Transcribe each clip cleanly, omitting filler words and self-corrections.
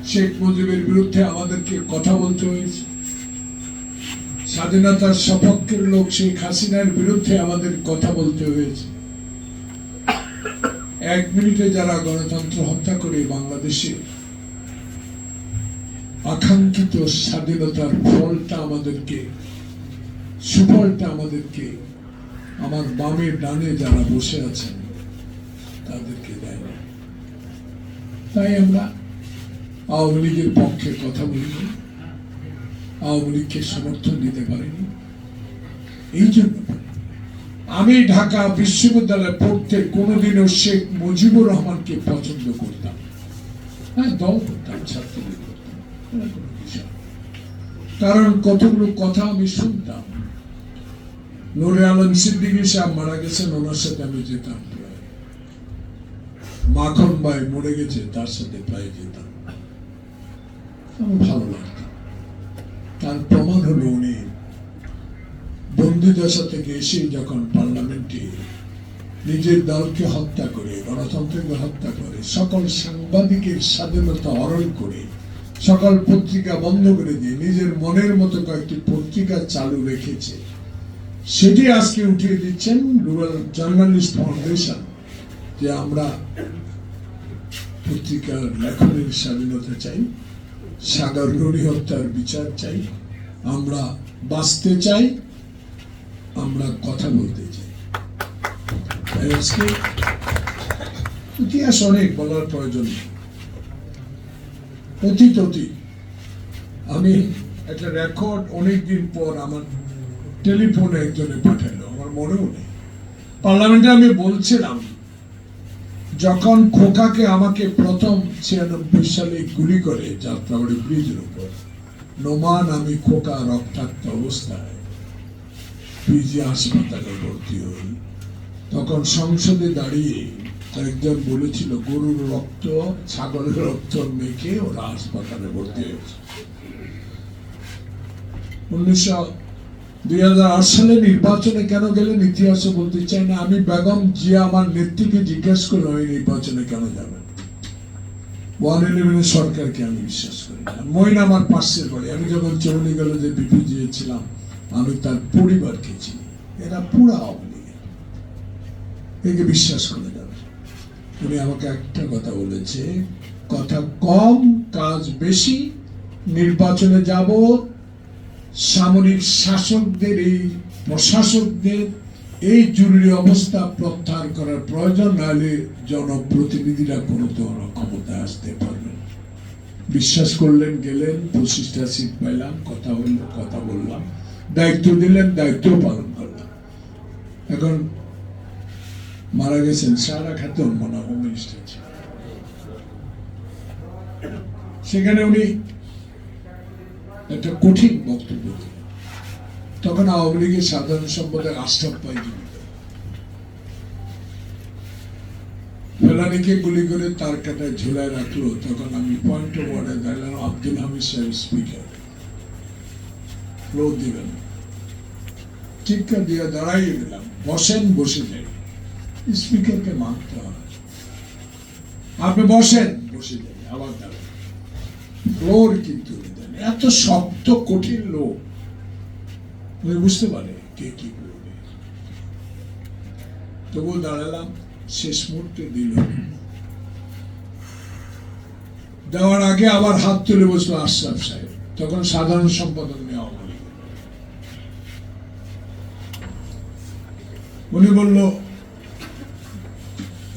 শেখ মুজিবের বিরুদ্ধে আমাদেরকে কথা বলতে হয়েছে, স্বাধীনতার সপক্ষের লোক শেখ হাসিনার বিরুদ্ধে আমাদের কথা বলতে হয়েছে। 1 মিনিটে যারা গণতন্ত্র হত্যা করে বাংলাদেশে আকাঙ্ক্ষিত স্বাধীনতার ফলটা আমাদেরকে, সুফলটা আমাদেরকে, আমার বামে ডানে যারা বসে আছেন তাদেরকে দেয় না। তাই আমরা আওয়ামী লীগের পক্ষে কথা বলিনি, আওয়ামী লীগকে সমর্থন দিতে পারিনি। এই জন্য আমি ঢাকা বিশ্ববিদ্যালয়ে পড়তে কোনোদিনও শেখ মুজিবুর রহমানকে পছন্দ করতাম, হ্যাঁ দল করতাম, ছাত্রলীগ করতাম, কারণ কতগুলো কথা আমি শুনতাম। নূরে আলম সিদ্দিকী সাহেব মারা গেছেন, ওনার সাথে আমি যেতাম প্রায়। মাখন ভাই মরে গেছে, তার সাথে প্রায় যেতাম, আমার ভালো লাগতো। তার প্রমাণ হলো উনি বন্দিদশা থেকে এসে যখন পার্লামেন্টে নিজের দলকে হত্যা করে, গণতন্ত্রকে হত্যা করে, সকল সাংবাদিকের স্বাধীনতা হরণ করে, সকল পত্রিকা বন্ধ করে দিয়ে নিজের মনের মতো কয়েকটি পত্রিকা চালু রেখেছে, সেটি আজকে উঠিয়ে দিচ্ছেন রুরাল জার্নালিস্ট ফাউন্ডেশন, যে আমরা পত্রিকার লেখনের স্বাধীনতা চাই, সাগর নুরি হত্যার বিচার চাই, আমরা বাঁচতে চাই, আমরা কথা বলতে চাই। আজকে ইতিহাস অনেক বলার প্রয়োজন নেই, অতীত অতীত। আমি একটা রেকর্ড অনেকদিন পর আমার টেলিফোনে একজনে পাঠালো, আমার মনেও নেই। পার্লামেন্টে আমি বলছিলাম, যখন খোকাকে আমাকে প্রথম 96 সালে গুলি করে যাত্রাবাড়ি ব্রিজের উপর, নোমান আমি খোকা রক্তাক্ত অবস্থায় পিজি হাসপাতালে ভর্তি হই, তখন সংসদে দাঁড়িয়ে একজন বলেছিল গরুর রক্ত, ছাগলের রক্ত মেখে ওরা হাসপাতালে ভর্তি হয়েছে। 2008 সালে নির্বাচনে কেন গেলেন ইতিহাসে বলতে চাই না। আমি বেগম জিয়া আমার নেত্রীকে জিজ্ঞাসা করলাম, এই নির্বাচনে কেন যাবেন? 111 সরকারকে আমি বিশ্বাস করি না। মইন আমার পাশের বাড়ি, আমি যখন চৌনি গেল যে বিপিজি ছিলাম, আমি তার পরিবারকে চিনি, এরা পুরা আওয়ামী লীগের, একে বিশ্বাস করে যাবে। উনি আমাকে একটা কথা বলেছে, কথা কম কাজ বেশি, নির্বাচনে যাব, সামরিক শাসকদের এই প্রশাসকদের এই জরুরি অবস্থা প্রত্যাহার করার প্রয়োজন, নাহলে জনপ্রতিনিধিরা কোনো ধরনের ক্ষমতায় আসতে পারবেন। বিশ্বাস করলেন, গেলেন, 25টা সিট পাইলাম, কথা হইলো, কথা বললাম, দায়িত্ব দিলেন, দায়িত্ব পালন করলাম। এখন মারা গেছেন সারা খাতুন, মনে হোম মিনিস্টার ছিলেন, সেখানে উনি একটা কঠিন বক্তব্য দিলেন। তখন আওয়ামী লীগের সাধারণ সম্পাদক আশরাফ ভাই জীবিত, ফেলানিকে গুলি করে তার কাটায় ঝুলায় রাখলো। তখন আমি পয়েন্ট অফ অর্ডার দিলাম, আব্দুল হামিদ সাহেব স্পিকার, ফ্লোর দিবেন, চিৎকার দিয়ে দাঁড়াইয়ে দিলাম, বসেন, বসে যাই। স্পিকারকে মানতে হয়, আপনি বসেন, বসে যাই, আবার দাঁড়ান, ফ্লোর কিন্তু এত শক্ত কঠিন লোক, উনি বুঝতে পারে কে কি করবে। তবুও দাঁড়ালাম, শেষ মুহূর্তে দিল। দেওয়ার আগে আবার হাত তুলে বসলো আশরাফ সাহেব, তখন সাধারণ সম্পাদক নেওয়া হলো। উনি বলল,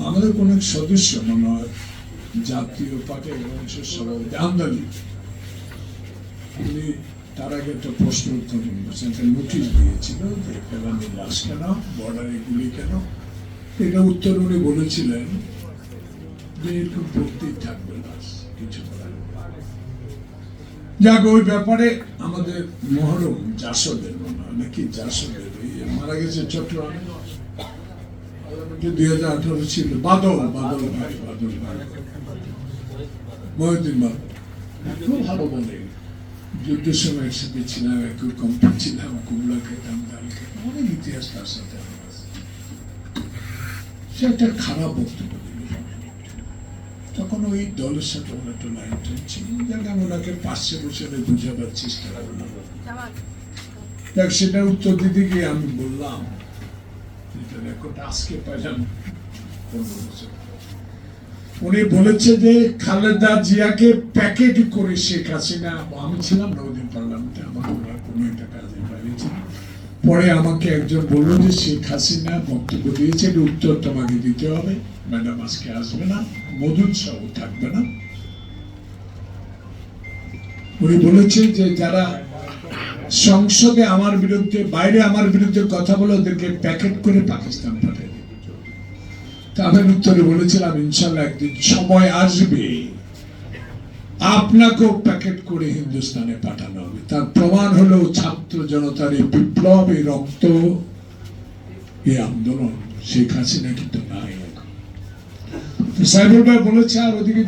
আমাদের কোন এক সদস্য, মনে হয় জাতীয় পার্টির সভাপতি আমদানি, উনি তার আগে একটা প্রশ্ন উত্তর করেছেন, একটা নোটিশ দিয়েছিল যে ফেলানির লাশ কেন, বর্ডারে গুলি কেন। এটা উত্তর উনি বলেছিলেন যে একটু ভর্তিই থাকবে লাশ, কিছু করার। যাক, ওই ব্যাপারে আমাদের মহরম জাসদের, মনে হয় নাকি জাসদের, মারা গেছে চট্টগ্রামে, 2018 ছিল, বাদল ভাই, মহিউদ্দিন বাদল, খুব ভালো বলে। যুদ্ধের সময় একসাথে ছিলাম, একই কোম্পানি ছিলাম, কুমড়া খেতাম, ডাল খেতাম, অনেক ইতিহাস তার সাথে। সে একটা খারাপ বক্তব্য দিল, তখন ওই দলের সাথে ওর একটা লাইন ছিল, আমি ওনাকে পাশে বসে বুঝাবার চেষ্টা করলাম। দেখ, সেটার উত্তর দিতে গিয়ে আমি বললাম, এটা রেকর্ড আজকে পাইলাম, 15 বছর। উনি বলেছে যে খালেদা জিয়াকে প্যাকেট করে শেখ হাসিনা, আমি ছিলাম না ওদিন পার্লামেন্টে, আমার ওনার কোনো একটা কাজে বাইরেছে। পরে আমাকে একজন বললো যে শেখ হাসিনা বক্তব্য দিয়েছে, এর উত্তর তোমাকে দিতে হবে, ম্যাডাম আজকে আসবে না, মধুর সাহ থাকবে না। উনি বলেছেন যে যারা সংসদে আমার বিরুদ্ধে, বাইরে আমার বিরুদ্ধে কথা বলে ওদেরকে প্যাকেট করে পাকিস্তান পাঠিয়ে দেবে। আমি উত্তরে বলেছিলাম, ইনশাল্লাহ একদিন সময় আসবে আপনাকেও প্যাকেট করে হিন্দুস্তানে পাঠানো হবে। তার প্রমাণ হলো ছাত্র জনতার এই বিপ্লব, এই রক্ত, এই আন্দোলন। শেখ হাসিনা কিন্তু নাই এখন। সাইবুল ভাই বলেছে, আর ওদিকে